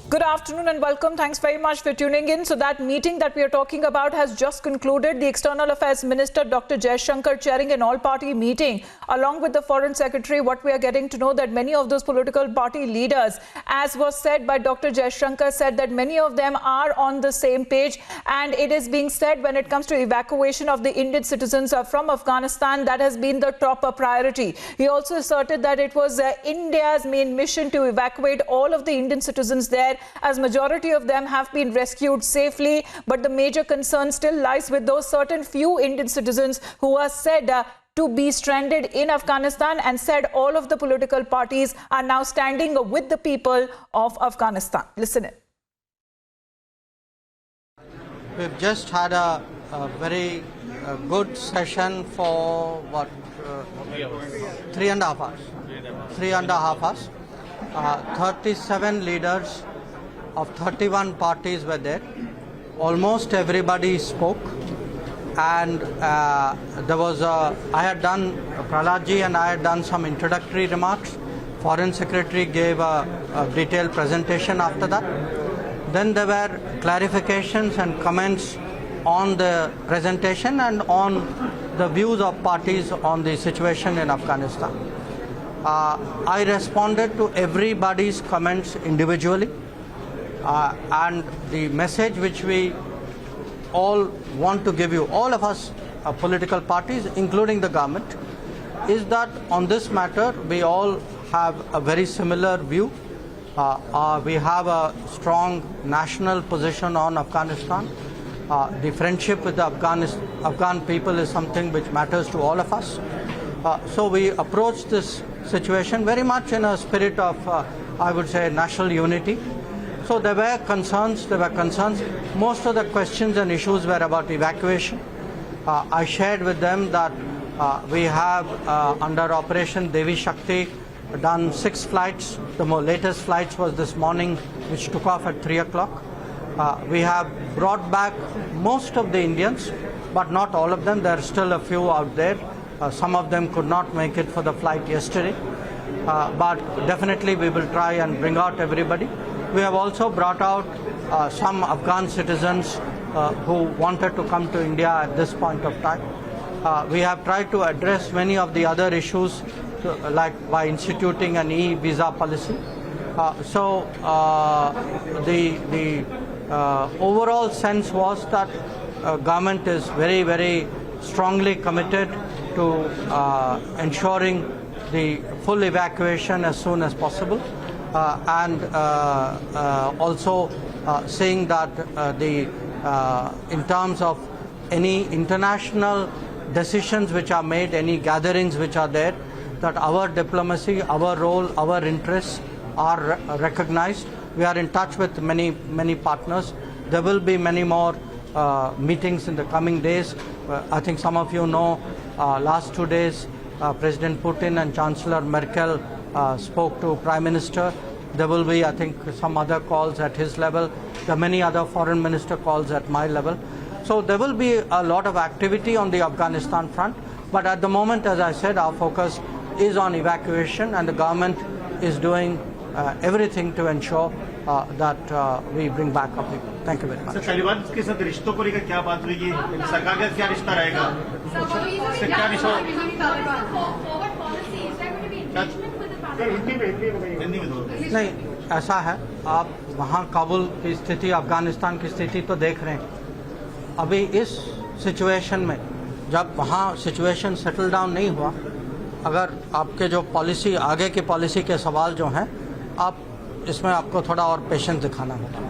Good afternoon and welcome. Thanks very much for tuning in. So that meeting that we are talking about has just concluded. The External Affairs Minister Dr. Jaishankar chairing an all-party meeting along with the Foreign Secretary. What we are getting to know that many of those political party leaders, as was said by Dr. Jaishankar, said that many of them are on the same page, and it is being said when it comes to evacuation of the Indian citizens from Afghanistan, that has been the top priority. He also asserted that it was India's main mission to evacuate all of the Indian citizens there, as majority of them have been rescued safely, but the major concern still lies with those certain few Indian citizens who are said to be stranded in Afghanistan, and said all of the political parties are now standing with the people of Afghanistan. Listen in. We've just had a very good session for 3.5 hours. 3.5 hours. 37 leaders of 31 parties were there. Almost everybody spoke, and there was I had done, Praladji and I had done some introductory remarks. Foreign Secretary gave a detailed presentation after that. Then there were clarifications and comments on the presentation and on the views of parties on the situation in Afghanistan. I responded to everybody's comments individually. And the message which we all want to give you, all of us political parties, including the government, is that on this matter we all have a very similar view. We have a strong national position on Afghanistan. The friendship with the Afghan people is something which matters to all of us. So we approach this situation very much in a spirit of, I would say, national unity. So there were concerns. Most of the questions and issues were about evacuation. I shared with them that we have under Operation Devi Shakti done 6 flights. The latest flights was this morning, which took off at 3 o'clock. We have brought back most of the Indians, but not all of them. There are still a few out there. Some of them could not make it for the flight yesterday. But definitely we will try and bring out everybody. We have also brought out some Afghan citizens who wanted to come to India at this point of time. We have tried to address many of the other issues, like by instituting an e-visa policy. So the overall sense was that government is very, very strongly committed to ensuring the full evacuation as soon as possible. And also saying that in terms of any international decisions which are made, any gatherings which are there, that our diplomacy, our role, our interests are recognized. We are in touch with many partners. There will be many more meetings in the coming days. I think some of you know, last 2 days, President Putin and Chancellor Merkel spoke to Prime Minister. There will be, I think, some other calls at his level. There are many other foreign minister calls at my level. So there will be a lot of activity on the Afghanistan front. But at the moment, as I said, our focus is on evacuation, and the government is doing everything to ensure that we bring back our people. Thank you very much. Taliban के साथ रिश्तों को लेकर क्या बात हुई? सरकार का क्या रिश्ता रहेगा? नहीं, ऐसा है, आप वहाँ काबुल की स्थिति, अफगानिस्तान की स्थिति तो देख रहे हैं. अभी इस सिचुएशन में, जब वहाँ सिचुएशन सेटल डाउन नहीं हुआ, अगर आपके जो पॉलिसी, आगे की पॉलिसी के सवाल जो हैं, आप इसमें आपको थोड़ा और पेशेंस दिखाना होगा.